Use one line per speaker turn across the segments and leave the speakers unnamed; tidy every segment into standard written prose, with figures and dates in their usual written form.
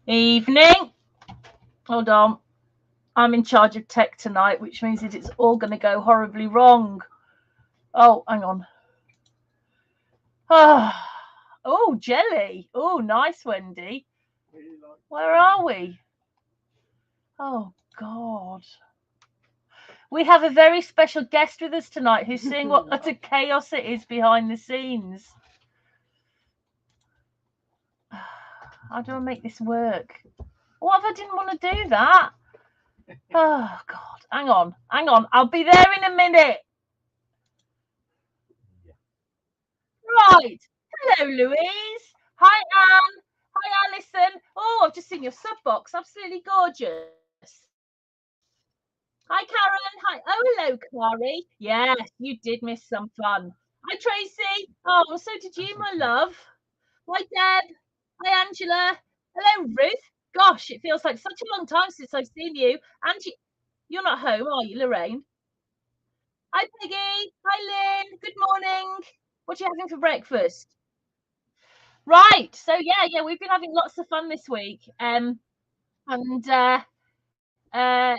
Evening. Hold on. I'm in charge of tech tonight, which means that it's all going to go horribly wrong. Oh, hang on. Oh, jelly. Oh, nice, Wendy. Where are we? Oh, God. We have a very special guest with us tonight who's seeing what utter chaos it is behind the scenes. How do I make this work? What if I didn't want to do that? Oh, God. Hang on. I'll be there in a minute. Right. Hello, Louise. Hi, Anne. Hi, Alison. Oh, I've just seen your sub box. Absolutely gorgeous. Hi, Karen. Hi. Oh, hello, Clary. Yes, you did miss some fun. Hi, Tracy. Oh, so did you, my love. Hi, Deb. Hi, Angela. Hello, Ruth. Gosh, it feels like such a long time since I've seen you. Angie, you're not home, are you, Lorraine? Hi, Peggy. Hi, Lynn. Good morning. What are you having for breakfast? Right. So yeah, we've been having lots of fun this week. And uh, yeah,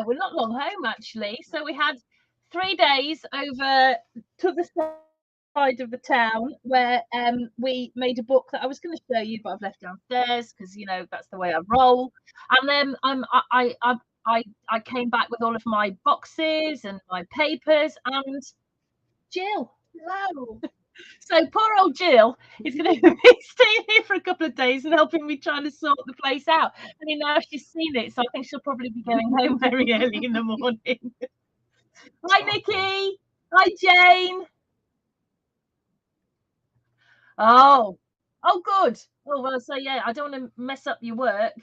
we're not long home actually. So we had 3 days over to the side of the town where we made a book that I was going to show you, but I've left downstairs because that's the way I roll. And then I came back with all of my boxes and my papers and Jill. Hello. So poor old Jill is going to be staying here for a couple of days and helping me trying to sort the place out. And now she's seen it, so I think she'll probably be going home very early in the morning. Hi, Nikki. Hi, Jane. Oh, oh, good. Oh well, so yeah, I don't want to mess up your work.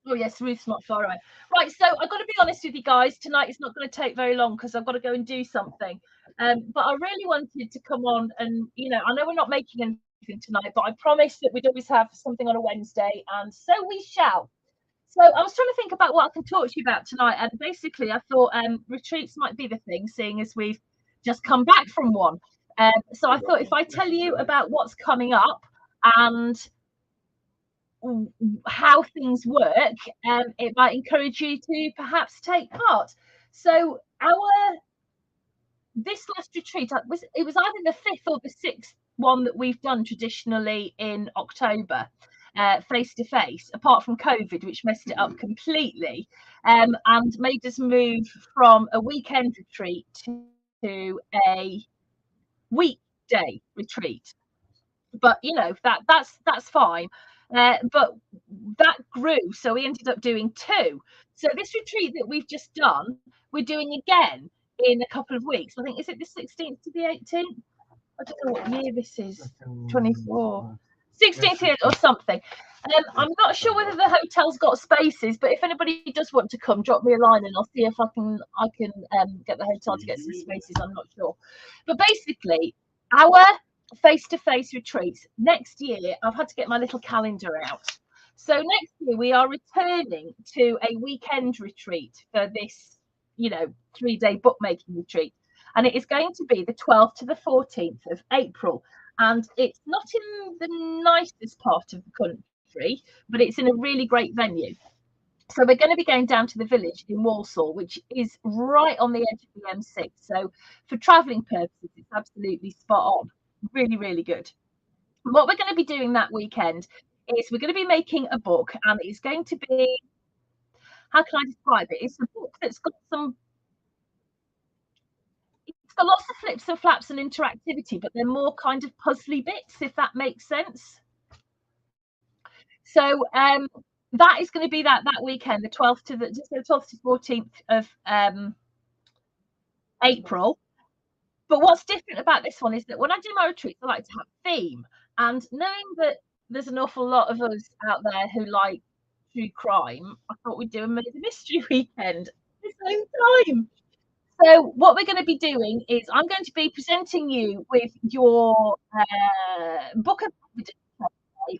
Oh yes, Ruth's not far away. Right, so I've got to be honest with you guys. Tonight is not going to take very long because I've got to go and do something. But I really wanted to come on and I know we're not making anything tonight, but I promised that we'd always have something on a Wednesday, and so we shall. So I was trying to think about what I can talk to you about tonight, and basically I thought retreats might be the thing, seeing as we've just come back from one. So I thought if I tell you about what's coming up and how things work, it might encourage you to perhaps take part. So our this last retreat it was either the fifth or the sixth one that we've done traditionally in October, face to face, apart from COVID, which messed it up completely, and made us move from a weekend retreat to a weekday retreat. But that's fine. But that grew, so we ended up doing two. So this retreat that we've just done, we're doing again in a couple of weeks. I think, is it the 16th to the 18th? I don't know what year this is. 24. 16th or something. I'm not sure whether the hotel's got spaces, but if anybody does want to come, drop me a line and I'll see if I can get the hotel to get some spaces. I'm not sure, but basically, our face-to-face retreats next year. I've had to get my little calendar out. So next year we are returning to a weekend retreat for this, 3-day bookmaking retreat, and it is going to be the 12th to the 14th of April. And it's not in the nicest part of the country, but it's in a really great venue. So we're going to be going down to the village in Walsall, which is right on the edge of the M6. So for travelling purposes, it's absolutely spot on. Really, really good. What we're going to be doing that weekend is we're going to be making a book, and it's going to be, how can I describe it? It's a book that's got it's got lots of flips and flaps and interactivity, but they're more kind of puzzly bits, if that makes sense. So that is going to be that weekend, the 12th to the 12th to 14th of April. But what's different about this one is that when I do my retreats, I like to have theme. And knowing that there's an awful lot of us out there who like true crime, I thought we'd do a murder mystery weekend at the same time. So what we're going to be doing is I'm going to be presenting you with your book of evidence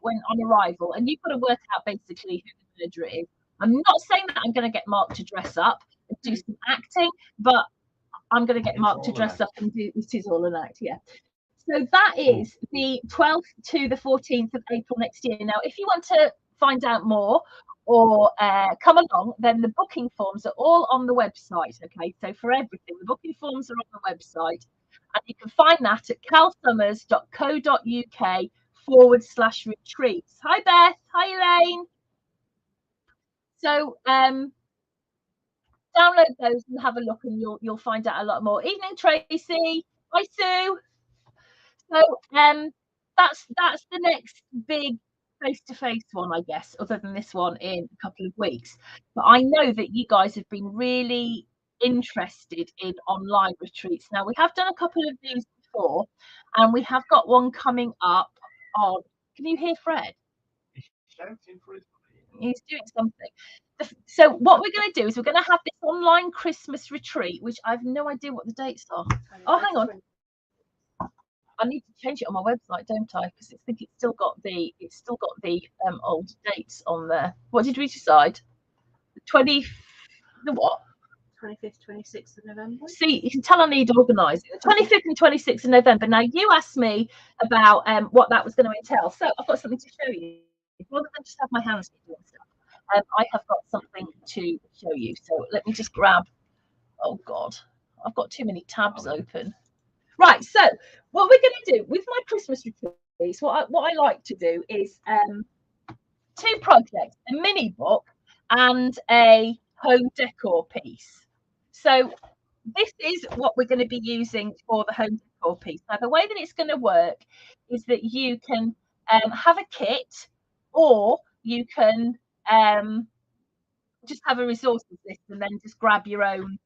when on arrival, and you've got to work out basically who the murderer is. I'm not saying that I'm going to get Mark to dress up and do some acting, but I'm going to get Mark to dress up and do. It is all an act, yeah. So that is the 12th to the 14th of April next year. Now, if you want to find out more or come along, then the booking forms are all on the website. Okay, so for everything, the booking forms are on the website, and you can find that at calsummers.co.uk/retreats. Hi, Beth. Hi, Elaine. So download those and have a look, and you'll find out a lot more. Evening, Tracy. Hi, Sue. So that's the next big face-to-face one, I guess, other than this one in a couple of weeks. But I know that you guys have been really interested in online retreats. Now, we have done a couple of these before, and we have got one coming up on. Can you hear Fred? He's doing something. So what we're going to do is we're going to have this online Christmas retreat, which I have no idea what the dates are. Oh, hang on. I need to change it on my website, don't I? Because I think it's still got the old dates on there. What did we decide? The what?
25th, 26th of November.
See, you can tell I need organising. The 25th and 26th of November. Now, you asked me about what that was going to entail. So I've got something to show you. Rather than just have my hands doing stuff, I have got something to show you. So let me just grab. Oh, God. I've got too many tabs open. Right, so what we're going to do with my Christmas retreats, what I like to do is two projects, a mini book and a home decor piece. So this is what we're going to be using for the home decor piece. Now, the way that it's going to work is that you can have a kit, or you can just have a resources list and then just grab your own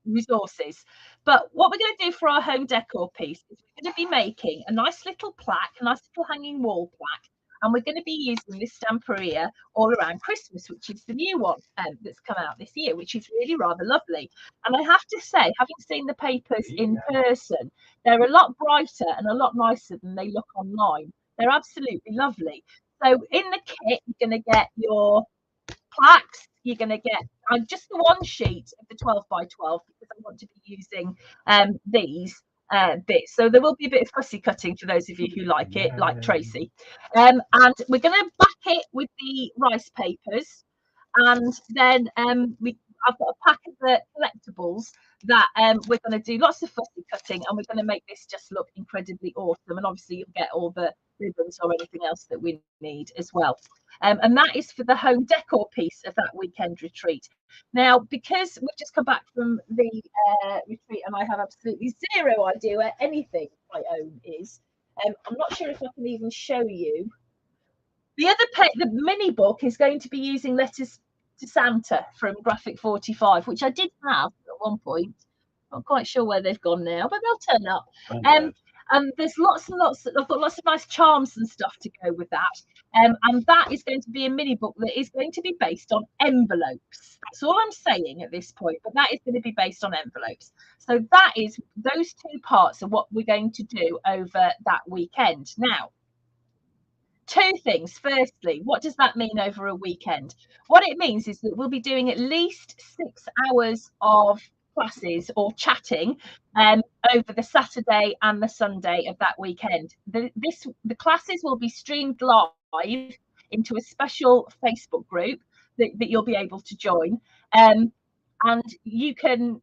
resources. But what we're going to do for our home decor piece is we're going to be making a nice little plaque, a nice little hanging wall plaque, and we're going to be using this Stamperia all around Christmas, which is the new one that's come out this year, which is really rather lovely. And I have to say, having seen the papers in person, they're a lot brighter and a lot nicer than they look online. They're absolutely lovely. So in the kit, you're going to get your plaques. You're going to get just the one sheet of the 12 by 12 because I want to be using these bits. So there will be a bit of fussy cutting for those of you who like it, like Tracy. And we're going to back it with the rice papers. And then I've got a pack of the collectibles that we're going to do lots of fussy cutting, and we're going to make this just look incredibly awesome. And obviously you'll get all the ribbons or anything else that we need as well. And that is for the home decor piece of that weekend retreat. Now, because we've just come back from the retreat and I have absolutely zero idea where anything I own is, I'm not sure if I can even show you. The mini book is going to be using Letters to Santa from Graphic 45, which I did have at one point. I'm not quite sure where they've gone now, but they'll turn up. And there's lots and lots. I've got lots of nice charms and stuff to go with that. And that is going to be a mini book that is going to be based on envelopes. That's all I'm saying at this point, but that is going to be based on envelopes. So that is those two parts of what we're going to do over that weekend. Now, two things. Firstly, what does that mean over a weekend? What it means is that we'll be doing at least 6 hours of classes or chatting over the Saturday and the Sunday of that weekend. The classes will be streamed live into a special Facebook group that you'll be able to join, and you can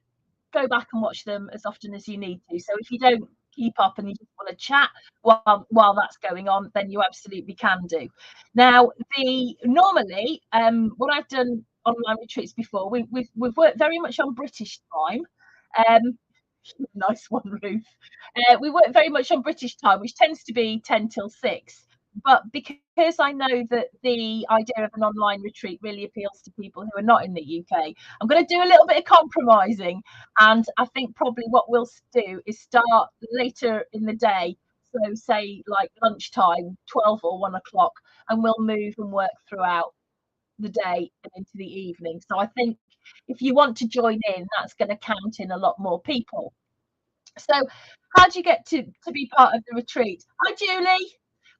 go back and watch them as often as you need to. So if you don't keep up and you just want to chat while that's going on, then you absolutely can do. Now, normally what I've done online retreats before, we've worked very much on British time. Nice one, Ruth. We work very much on British time, which tends to be 10 till 6. But because I know that the idea of an online retreat really appeals to people who are not in the UK, I'm going to do a little bit of compromising. And I think probably what we'll do is start later in the day. So say like lunchtime, 12 or 1 o'clock, and we'll move and work throughout the day and into the evening. So I think if you want to join in, that's going to count in a lot more people. So how do you get to be part of the retreat? Hi, Julie.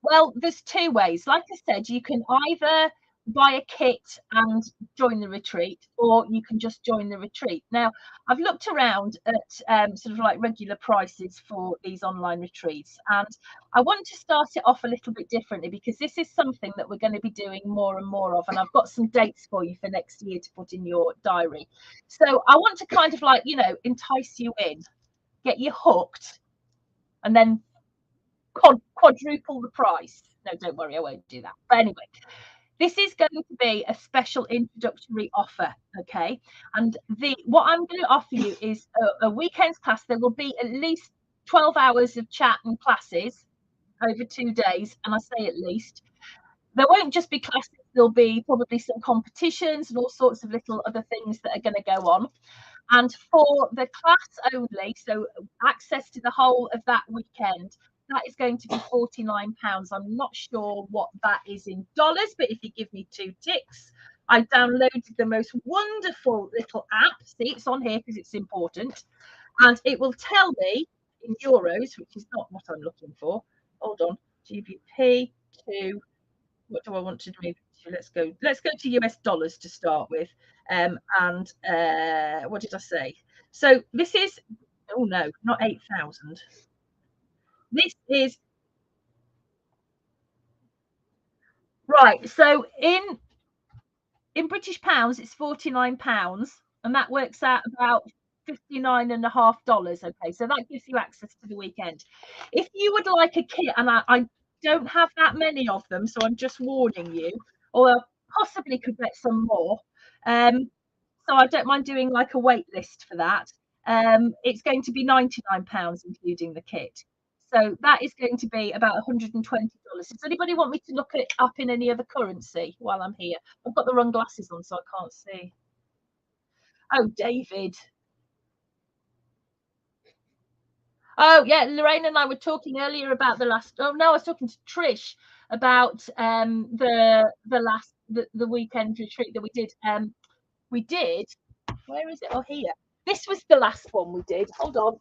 Well, there's two ways. Like I said, you can either buy a kit and join the retreat, or you can just join the retreat. Now, I've looked around at sort of like regular prices for these online retreats, and I want to start it off a little bit differently because this is something that we're going to be doing more and more of, and I've got some dates for you for next year to put in your diary. So I want to kind of like, you know, entice you in, get you hooked, and then quadruple the price. No, don't worry, I won't do that. But anyway, this is going to be a special introductory offer, okay? And what I'm going to offer you is a weekend's class. There will be at least 12 hours of chat and classes over 2 days, and I say at least. There won't just be classes, there'll be probably some competitions and all sorts of little other things that are going to go on. And for the class only, so access to the whole of that weekend, that is going to be £49. I'm not sure what that is in dollars, but if you give me 2 ticks, I downloaded the most wonderful little app. See, it's on here because it's important. And it will tell me in euros, which is not what I'm looking for. Hold on, GBP to, what do I want to do? Let's go to US dollars to start with. And what did I say? So this is, oh no, not 8,000. This is right. So in British pounds, it's £49, and that works out about $59.50. Okay, so that gives you access to the weekend. If you would like a kit, and I don't have that many of them, so I'm just warning you, or I possibly could get some more. So I don't mind doing like a wait list for that. It's going to be £99 including the kit. So that is going to be about $120. Does anybody want me to look it up in any other currency while I'm here? I've got the wrong glasses on, so I can't see. Oh, David. Oh, yeah, Lorraine and I were talking earlier about the last. Oh no, I was talking to Trish about the weekend retreat that we did. We did. Where is it? Oh, here. This was the last one we did. Hold on.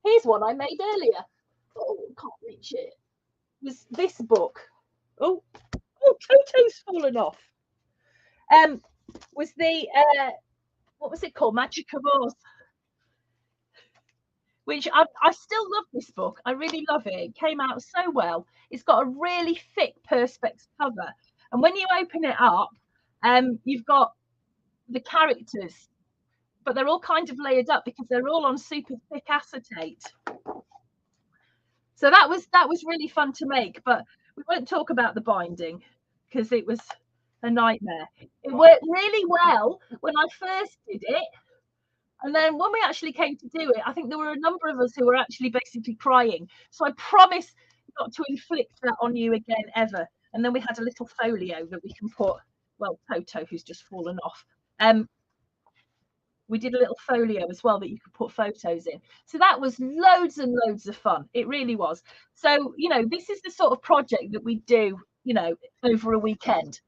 Here's one I made earlier. Oh, can't reach it. It was this book. Oh, Toto's fallen off. Was the what was it called? Magic of Oz. Which I still love this book. I really love it. It came out so well. It's got a really thick perspex cover, and when you open it up, you've got the characters, but they're all kind of layered up because they're all on super thick acetate. So that was really fun to make, but we won't talk about the binding because it was a nightmare. It worked really well when I first did it. And then when we actually came to do it, I think there were a number of us who were actually basically crying. So I promise not to inflict that on you again ever. And then we had a little folio that we can put, well, Toto, who's just fallen off. We did a little folio as well that you could put photos in. So that was loads and loads of fun. It really was. So, you know, this is the sort of project that we do, you know, over a weekend.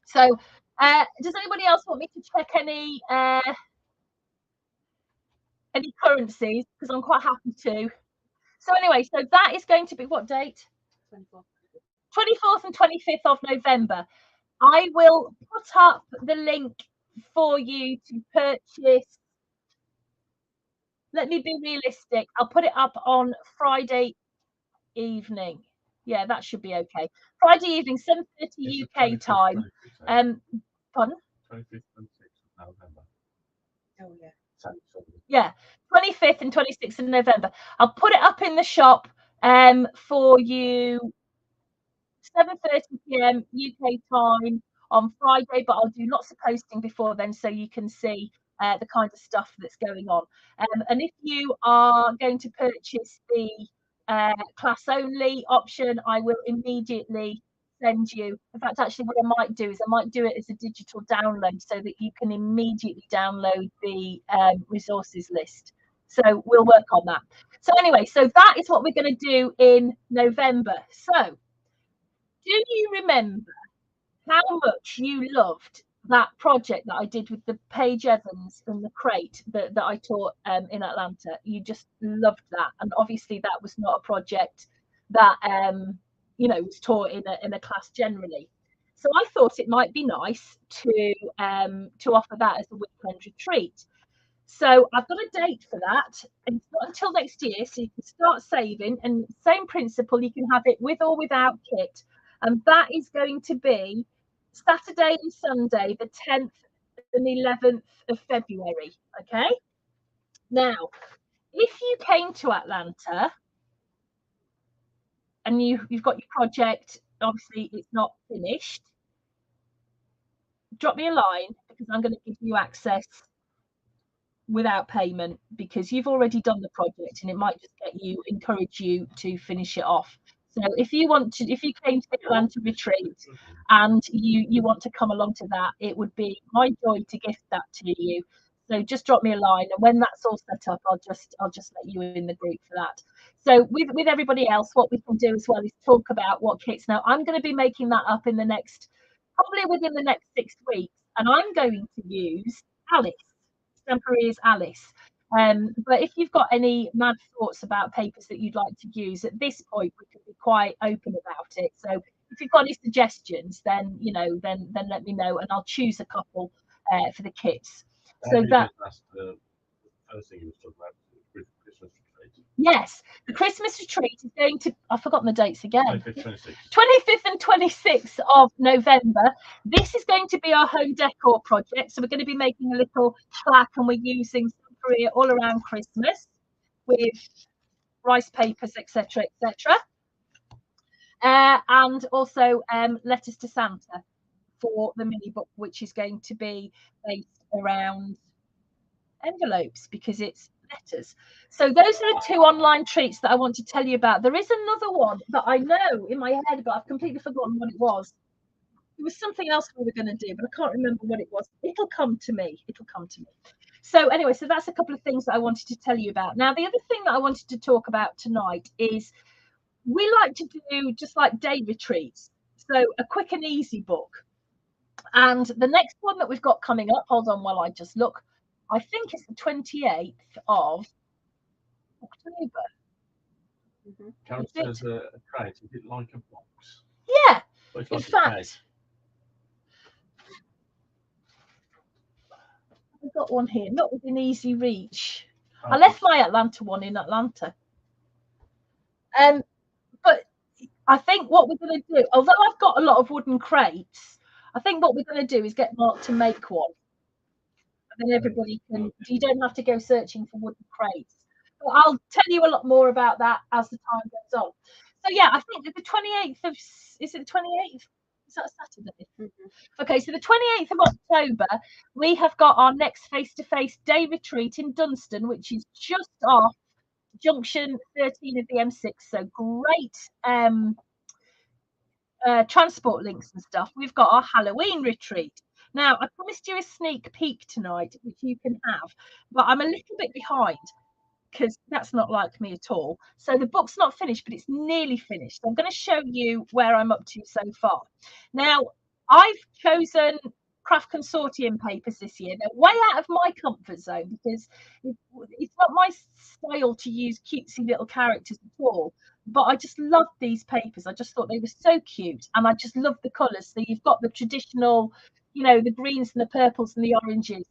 So does anybody else want me to check any currencies? Because I'm quite happy to. So anyway, so that is going to be what date? 24th and 25th of November. I will put up the link for you to purchase. Let me be realistic. I'll put it up on Friday evening. Yeah, that should be okay. Friday evening, 7:30 UK time. Pardon?
25th and 6th of November.
Oh yeah.
Yeah, 25th and 26th of November. I'll put it up in the shop for you 7:30 p.m. UK time on Friday, but I'll do lots of posting before then so you can see the kind of stuff that's going on. And if you are going to purchase the class only option, I will immediately send you. In fact, actually, what I might do is I might do it as a digital download so that you can immediately download the resources list. So we'll work on that. So anyway, so that is what we're going to do in November. So do you remember how much you loved that project that I did with the Paige Evans and the crate that I taught in Atlanta? You just loved that. And obviously that was not a project that, you know, was taught in a class generally. So I thought it might be nice to offer that as a weekend retreat. So I've got a date for that, and it's not until next year, so you can start saving. And same principle, you can have it with or without kit, and that is going to be Saturday and Sunday, the 10th and 11th of February. Okay. Now, if you came to Atlanta and you've got your project, obviously it's not finished, drop me a line because I'm going to give you access without payment because you've already done the project and it might just encourage you to finish it off. So if you came to the Atlanta retreat and you want to come along to that, it would be my joy to gift that to you. So just drop me a line, and when that's all set up, I'll just let you in the group for that. So with everybody else, what we can do as well is talk about what kits. Now I'm going to be making that up in probably within the next 6 weeks, and I'm going to use Alice. Temporary is Alice. But if you've got any mad thoughts about papers that you'd like to use at this point, we can be quite open about it. So if you've got any suggestions, then then let me know, and I'll choose a couple for the kits. So that
the first thing you was talking about, Christmas retreat.
Yes, the Christmas retreat is going to, I've forgotten the dates again.
25th
and 26th of November. This is going to be our home decor project. So we're going to be making a little plaque, and we're using Korea all around Christmas with rice papers, etc., etc. And also letters to Santa for the mini book, which is going to be based around envelopes because it's letters. So those are the 2 online treats that I want to tell you about. There is another one that I know in my head, but I've completely forgotten what it was. It was something else we were going to do, but I can't remember what it was. It'll come to me. So anyway, so that's a couple of things that I wanted to tell you about. Now, the other thing that I wanted to talk about tonight is we like to do just like day retreats. So a quick and easy book. And the next one that we've got coming up, hold on while I just look. I think it's the 28th of October.
Karen says a crate. Is it like a box?
Yeah. In fact, I've got one here, not within easy reach. I left my Atlanta one in Atlanta. But I think what we're going to do, although I've got a lot of wooden crates, I think what we're going to do is get Mark to make one. And then everybody can, you don't have to go searching for wooden crates. But I'll tell you a lot more about that as the time goes on. So yeah, I think the 28th of, is it the 28th? Is that a Saturday? Okay, so the 28th of October, we have got our next face-to-face day retreat in Dunstan, which is just off junction 13 of the M6. So great transport links and stuff. We've got our Halloween retreat. Now, I promised you a sneak peek tonight, which you can have, but I'm a little bit behind because that's not like me at all. So the book's not finished, but it's nearly finished. I'm going to show you where I'm up to so far. Now, I've chosen craft consortium papers this year. They're way out of my comfort zone because it's not my style to use cutesy little characters at all. But I just loved these papers. I just thought they were so cute, and I just love the colours. So you've got the traditional, the greens and the purples and the oranges.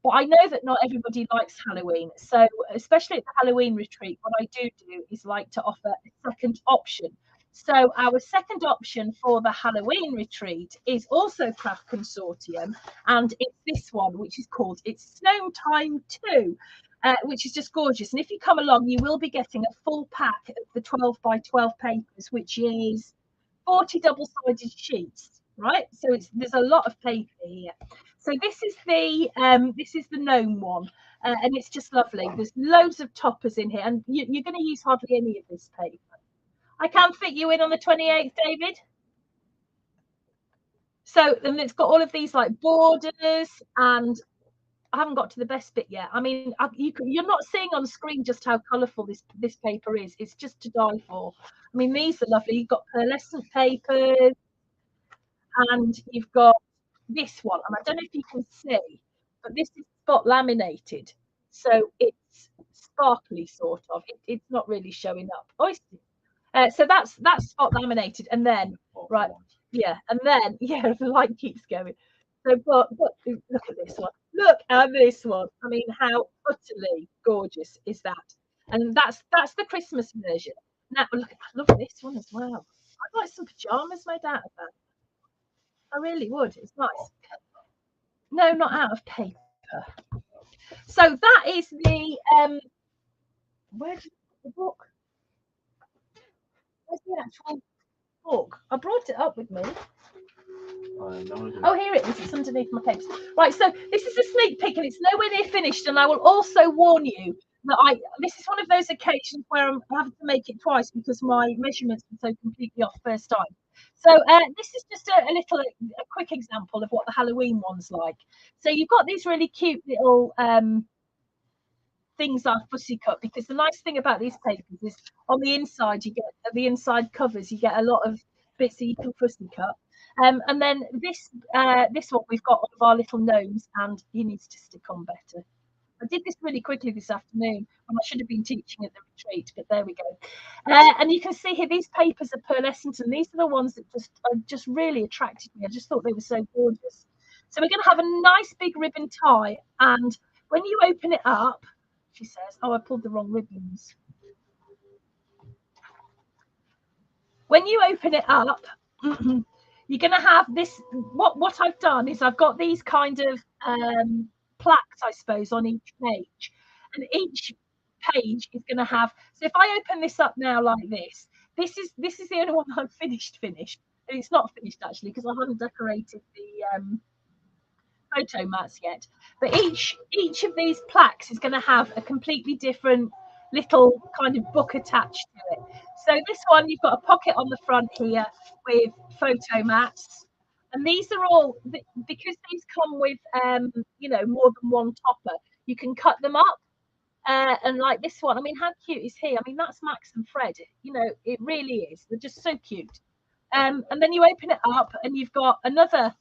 But I know that not everybody likes Halloween. So especially at the Halloween retreat, what I do is like to offer a second option. So our second option for the Halloween retreat is also Craft Consortium, and it's this one, which is called It's Snow Time 2, which is just gorgeous. And if you come along, you will be getting a full pack of the 12 by 12 papers, which is 40 double-sided sheets, right? So there's a lot of paper here. So this is the gnome one, and it's just lovely. There's loads of toppers in here, and you're going to use hardly any of this paper. I can fit you in on the 28th, David. So then it's got all of these like borders, and I haven't got to the best bit yet. I mean, you're not seeing on screen just how colourful this paper is. It's just to die for. I mean, these are lovely. You've got pearlescent papers, and you've got this one, and I don't know if you can see, but this is spot laminated, so it's sparkly sort of. It's not really showing up. So that's spot laminated, and then right, Yeah, and then yeah, the light keeps going. So, but look at this one. Look at this one. I mean, how utterly gorgeous is that? And that's the Christmas version. Now look at I love this one as well. I'd like some pajamas made out of that. I really would. It's nice. No, not out of paper. So that is the where did the book? Where's the actual book? I brought it up with me. Oh, here it is. It's underneath my papers. Right, so this is a sneak peek, and it's nowhere near finished. And I will also warn you that this is one of those occasions where I'm having to make it twice because my measurements were so completely off first time. So this is just a quick example of what the Halloween one's like. So you've got these really cute little things are fussy cut, because the nice thing about these papers is on the inside you get the inside covers, you get a lot of bits that you can fussy cut. And then this one we've got one of our little gnomes, and he needs to stick on better. I did this really quickly this afternoon when I should have been teaching at the retreat, but there we go. And you can see here these papers are pearlescent, and these are the ones that just really attracted me. I just thought they were so gorgeous. So we're going to have a nice big ribbon tie, and when you open it up, she says, oh, I pulled the wrong ribbons. When you open it up, you're going to have this. What I've done is I've got these kind of plaques, I suppose, on each page. And each page is going to have. So if I open this up now like this, this is the only one I've finished. And it's not finished, actually, because I haven't decorated the photo mats yet, but each of these plaques is going to have a completely different little kind of book attached to it. So this one, you've got a pocket on the front here with photo mats, and these are all because these come with more than one topper. You can cut them up, and like this one, I mean, how cute is he? I mean, that's Max and Fred. It really is. They're just so cute. And then you open it up, and you've got another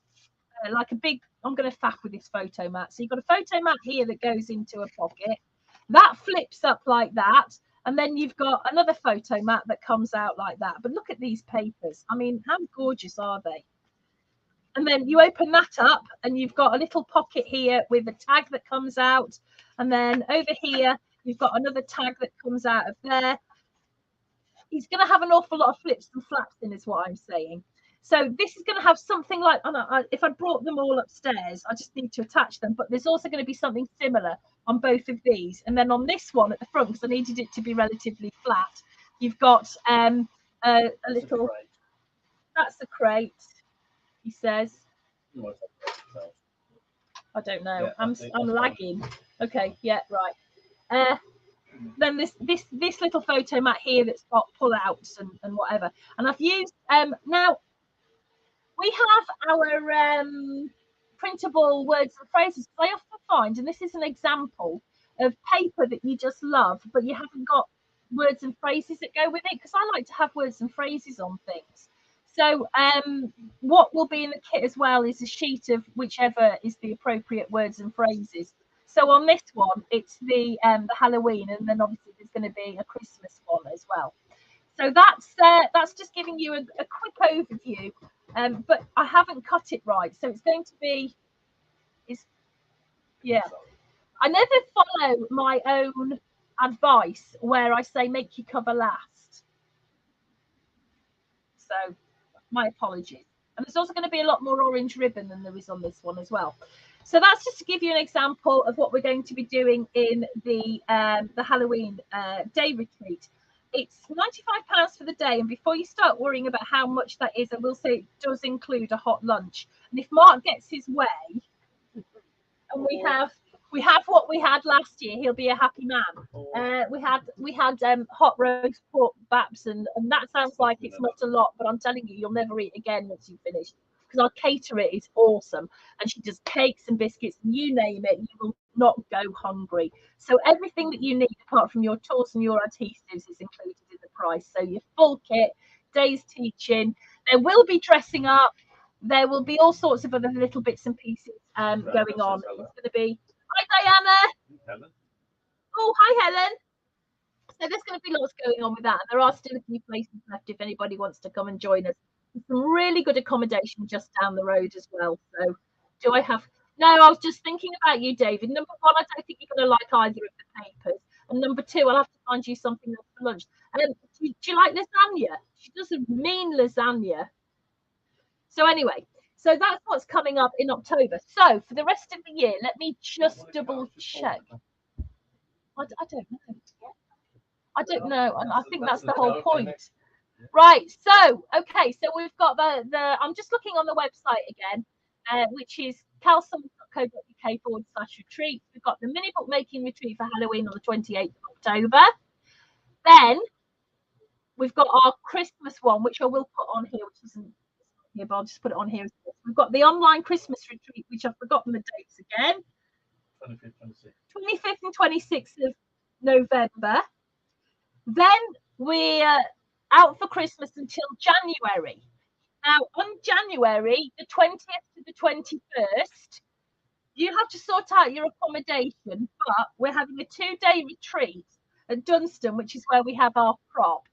like a big. I'm going to faff with this photo mat. So you've got a photo mat here that goes into a pocket. That flips up like that. And then you've got another photo mat that comes out like that. But look at these papers. I mean, how gorgeous are they? And then you open that up, and you've got a little pocket here with a tag that comes out. And then over here, you've got another tag that comes out of there. He's going to have an awful lot of flips and flaps in, is what I'm saying. So this is going to have something like, if I brought them all upstairs, I just need to attach them. But there's also going to be something similar on both of these. And then on this one at the front, because I needed it to be relatively flat, you've got a little, that's a crate, he says. I don't know. Yeah, I'm lagging. Okay, yeah, right. Then this little photo mat here that's got pull-outs and whatever. And I've used, now, we have our printable words and phrases. I often find, and this is an example of paper that you just love, but you haven't got words and phrases that go with it, because I like to have words and phrases on things. So what will be in the kit as well is a sheet of whichever is the appropriate words and phrases. So on this one, it's the Halloween, and then obviously there's going to be a Christmas one as well. So that's just giving you a quick overview, but I haven't cut it right, so it's going to be, I never follow my own advice where I say make your cover last. So my apologies. And there's also going to be a lot more orange ribbon than there is on this one as well. So that's just to give you an example of what we're going to be doing in the Halloween day retreat. It's £95 for the day, and before you start worrying about how much that is, I will say it does include a hot lunch. And if Mark gets his way, and we have what we had last year, he'll be a happy man. We had hot roast pork baps, and that sounds like it's not a lot, but I'm telling you, you'll never eat again once you finish, because our caterer is awesome, and she does cakes and biscuits, and you name it, you will not go hungry. So everything that you need, apart from your tools and your adhesives, is included in the price. So your full kit, day's teaching, there will be dressing up, there will be all sorts of other little bits and pieces going on. It's going to be, hi Diana. Helen. Oh, hi Helen. So there's going to be lots going on with that. There are still a few places left if anybody wants to come and join us. some really good accommodation just down the road as well. So, do I have? No, I was just thinking about you, David. Number one, I don't think you're going to like either of the papers, and number two, I'll have to find you something else for lunch. Do you like lasagna? She does a mean lasagna. So anyway, so that's what's coming up in October. So for the rest of the year, let me just double check. I don't know. I don't know, and I think that's the whole point. Right. So okay. So we've got the. I'm just looking on the website again, which is calsummit.co.uk/retreat. We've got the mini book making retreat for Halloween on the 28th of October. Then we've got our Christmas one, which I will put on here, which isn't here, but I'll just put it on here. We've got the online Christmas retreat, which I've forgotten the dates again. 25th and 26th of November. Then we're out for Christmas until January. Now, on January, the 20th to the 21st, you have to sort out your accommodation, but we're having a 2-day retreat at Dunstan, which is where we have our prop.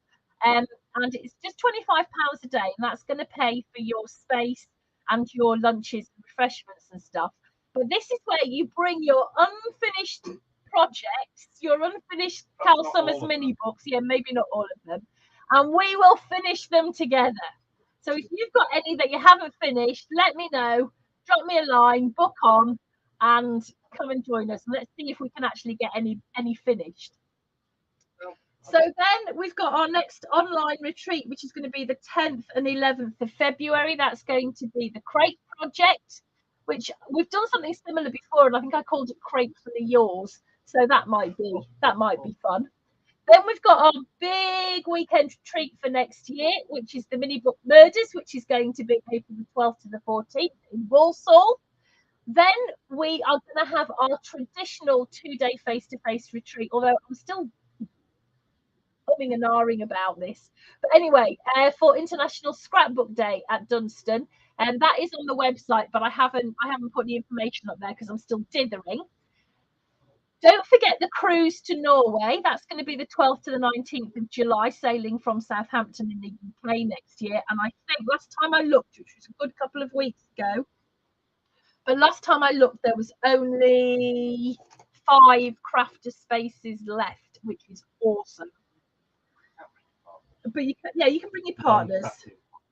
And it's just £25 a day, and that's going to pay for your space and your lunches and refreshments and stuff. But this is where you bring your unfinished projects, your unfinished Cal Summers mini books, yeah, maybe not all of them, and we will finish them together. So if you've got any that you haven't finished, let me know, drop me a line, book on, and come and join us. And let's see if we can actually get any finished. So then we've got our next online retreat, which is going to be the 10th and 11th of February. That's going to be the Crate Project, which we've done something similar before, and I think I called it Cratefully Yours. So that might be fun. Then we've got our big weekend retreat for next year, which is the Mini Book Murders, which is going to be April the 12th to the 14th in Walsall. Then we are going to have our traditional 2-day face-to-face retreat, although I'm still umming and ahhing about this. But anyway, for International Scrapbook Day at Dunstan, and that is on the website, but I haven't put the information up there because I'm still dithering. Don't forget the cruise to Norway. That's going to be the 12th to the 19th of July, sailing from Southampton in the UK next year. And I think last time I looked, which was a good couple of weeks ago, but last time I looked, there was only 5 crafter spaces left, which is awesome. But you can bring your partners.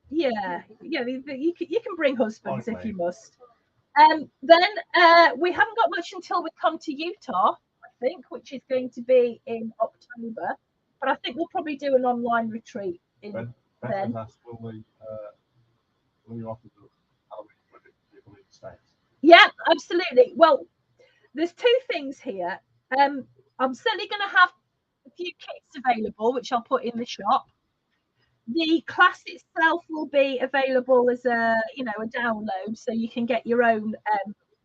Yeah, you can bring husbands if you must. Then we haven't got much until we come to Utah, I think, which is going to be in October. But I think we'll probably do an online retreat in then.
Will you offer the Halloween for people in the States?
Yeah, absolutely. Well, there's 2 things here. I'm certainly going to have a few kits available, which I'll put in the shop. The class itself will be available as a download, so you can get your own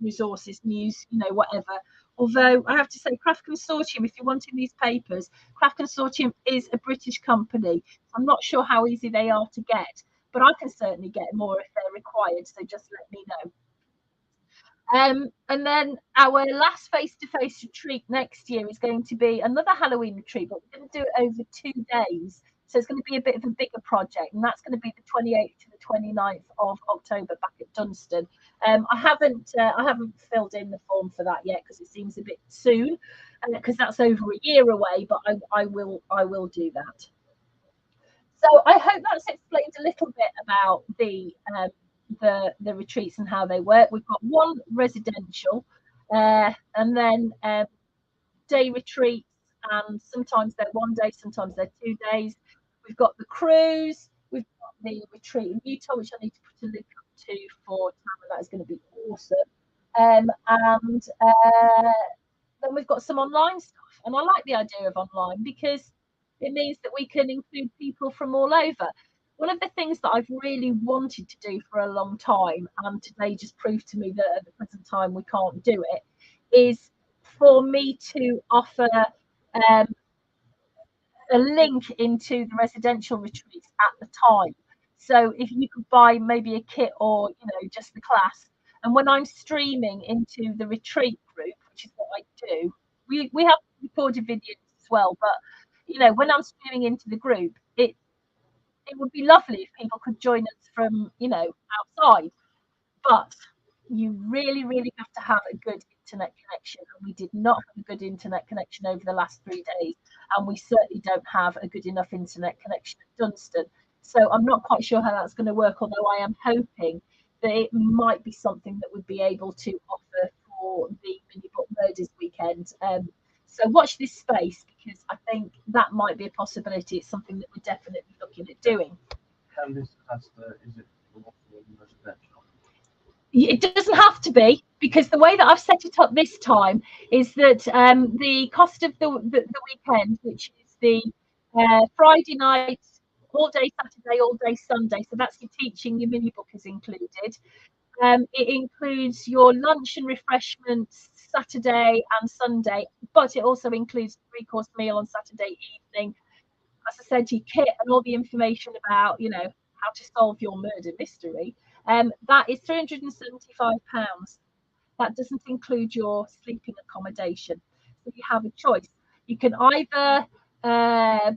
resources, news, whatever. Although I have to say, Craft Consortium, if you're wanting these papers, Craft Consortium is a British company. I'm not sure how easy they are to get, but I can certainly get more if they're required. So just let me know. And then our last face-to-face retreat next year is going to be another Halloween retreat, but we're going to do it over 2 days. So it's going to be a bit of a bigger project, and that's going to be the 28th to the 29th of October back at Dunstan. I haven't filled in the form for that yet because it seems a bit soon, because that's over a year away. But I will do that. So I hope that's explained a little bit about the retreats and how they work. We've got one residential, and then day retreats, and sometimes they're 1 day, sometimes they're 2 days. We've got the cruise, we've got the retreat in Utah, which I need to put a link up to for Tamara. That is going to be awesome. And then we've got some online stuff, and I like the idea of online because it means that we can include people from all over. One of the things that I've really wanted to do for a long time, and today just proved to me that at the present time we can't do it, is for me to offer a link into the residential retreats at the time. So if you could buy maybe a kit or just the class, and when I'm streaming into the retreat group, which is what I do, we have recorded videos as well, but when I'm streaming into the group, it would be lovely if people could join us from, outside, but you really, really have to have a good internet connection. And we did not have a good internet connection over the last 3 days, and we certainly don't have a good enough internet connection at Dunstan. So I'm not quite sure how that's going to work, although I am hoping that it might be something that we'd be able to offer for the mini book murders weekend. So watch this space, because I think that might be a possibility. It's something that we're definitely looking at doing.
And this has is it residential?
It doesn't have to be, because the way that I've set it up this time is that the cost of the weekend, which is the Friday night, all day Saturday, all day Sunday, so that's your teaching, your mini book is included. It includes your lunch and refreshments Saturday and Sunday, but it also includes a 3-course meal on Saturday evening. As I said, your kit and all the information about, how to solve your murder mystery. That is £375. That doesn't include your sleeping accommodation. So you have a choice. You can either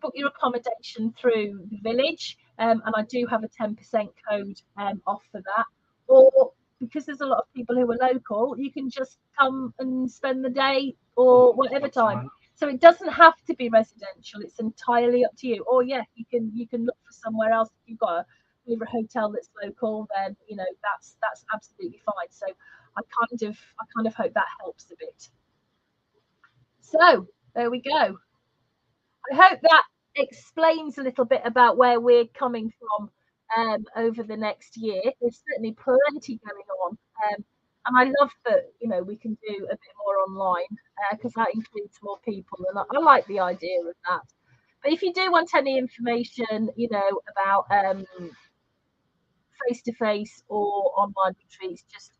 book your accommodation through the village, and I do have a 10% code off for that. Or because there's a lot of people who are local, you can just come and spend the day or whatever time. So it doesn't have to be residential. It's entirely up to you. Or yeah, you can look for somewhere else. If you've got a favorite hotel that's local, then that's absolutely fine. So I kind of hope that helps a bit. So there we go. I hope that explains a little bit about where we're coming from over the next year. There's certainly plenty going on. And I love that, we can do a bit more online, because that includes more people. And I like the idea of that. But if you do want any information, about face-to-face or online retreats, just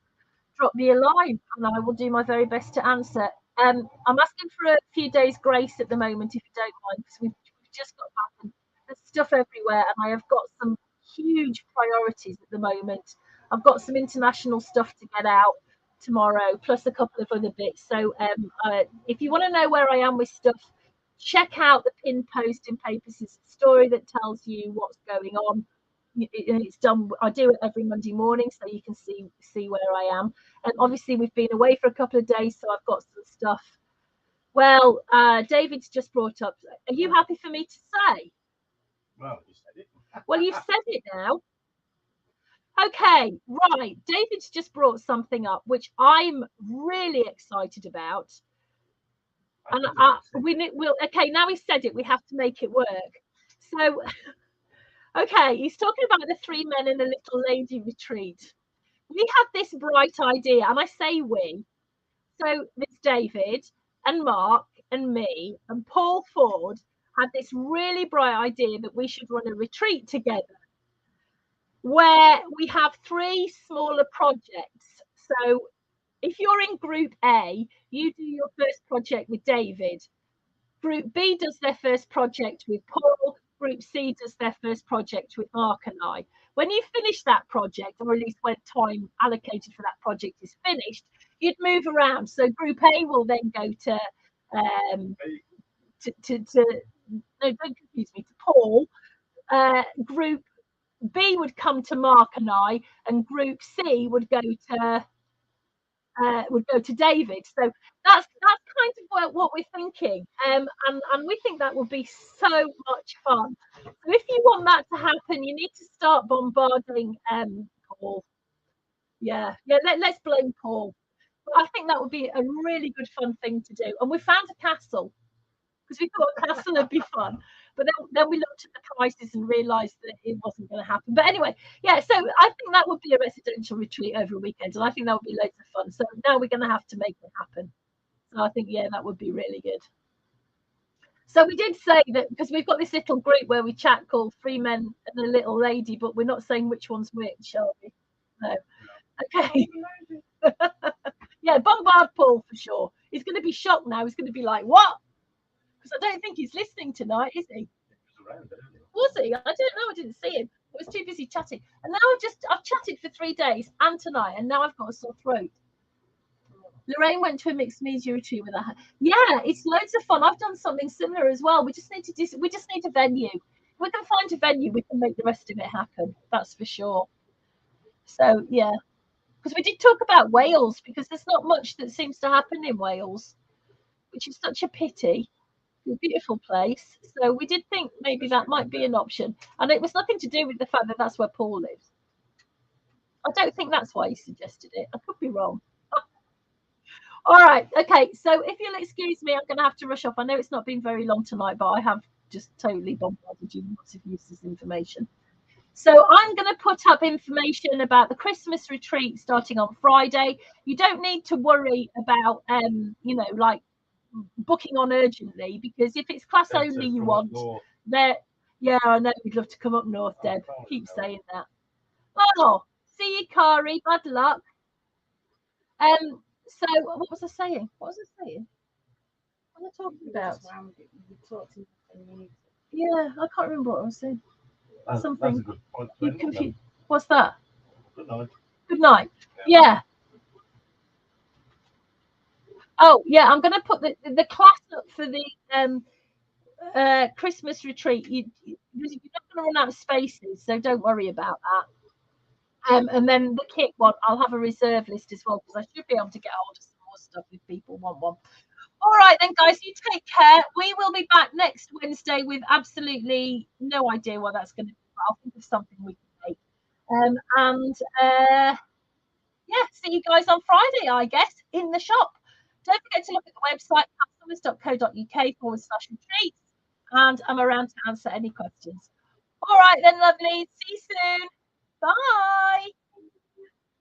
drop me a line and I will do my very best to answer. I'm asking for a few days grace at the moment, if you don't mind, because we've just got back and there's stuff everywhere, and I have got some huge priorities at the moment. I've got some international stuff to get out tomorrow, plus a couple of other bits. So if you want to know where I am with stuff, check out the pinned post in Papers. It's a story that tells you what's going on. It's done. I do it every Monday morning, so you can see where I am. And obviously, we've been away for a couple of days, so I've got some stuff. Well, David's just brought up. Are you happy for me to say?
Well, you said it.
Well, you've said it now. Okay, right. David's just brought something up, which I'm really excited about. And we'll. Okay, now he's said it. We have to make it work. So. Okay, he's talking about the 3 men and a little lady retreat. We had this bright idea, and I say we. So it's David and Mark and me and Paul Ford had this really bright idea that we should run a retreat together where we have 3 smaller projects. So if you're in Group A, you do your first project with David. Group B does their first project with Paul. Group C does their first project with Mark and I. When you finish that project, or at least when time allocated for that project is finished, you'd move around. So Group A will then go to no, don't confuse me, to Paul. Group B would come to Mark and I, and Group C would go to David. So that's kind of what we're thinking, and we think that would be so much fun. So if you want that to happen, you need to start bombarding Paul. Let's blame Paul. But I think that would be a really good fun thing to do. And we found a castle, because we thought a castle would be fun. But then we looked at the prices and realised that it wasn't going to happen. But anyway, yeah, so I think that would be a residential retreat over a weekend, and I think that would be loads of fun. So now we're going to have to make it happen. So I think, yeah, that would be really good. So we did say that, because we've got this little group where we chat called 3 Men and a Little Lady, but we're not saying which one's which, are we? No. Okay. Yeah, bombard Paul for sure. He's going to be shocked now. He's going to be like, what? Because I don't think he's listening tonight, is he? Was he? I don't know. I didn't see him. I was too busy chatting. And now I've chatted for 3 days and tonight, and now I've got a sore throat. Lorraine went to a mixed media retreat with her. Yeah, it's loads of fun. I've done something similar as well. We just need a venue. we can find a venue, we can make the rest of it happen. That's for sure. So yeah, because we did talk about Wales, because there's not much that seems to happen in Wales, which is such a pity. It's a beautiful place. So we did think maybe that might be an option, and it was nothing to do with the fact that that's where Paul lives. I don't think that's why he suggested it. I could be wrong. All right. Okay. So if you'll excuse me, I'm going to have to rush off. I know it's not been very long tonight, but I have just totally bombarded you with lots of useless information. So I'm going to put up information about the Christmas retreat starting on Friday. You don't need to worry about, like booking on urgently, because if it's class only you want, there. Yeah, I know you'd love to come up north, Deb. Keep saying that. Oh, see you, Kari. Bad luck. So what was I saying? What was I saying? What was I talking about? Yeah, I can't remember what I was saying. Something.
That's a good point.
You confused. What's that?
Good night.
Good night. Yeah. Oh yeah, I'm going to put the class up for the Christmas retreat. You're not going to run out of spaces, so don't worry about that. And then the kit one, I'll have a reserve list as well, because I should be able to get hold of some more stuff if people want one. All right then, guys, you take care. We will be back next Wednesday with absolutely no idea what that's going to be. I'll think of something we can make. Yeah, see you guys on Friday, I guess, in the shop. Don't forget to look at the website, customers.co.uk/retreats, and I'm around to answer any questions. All right then, lovely. See you soon. Bye.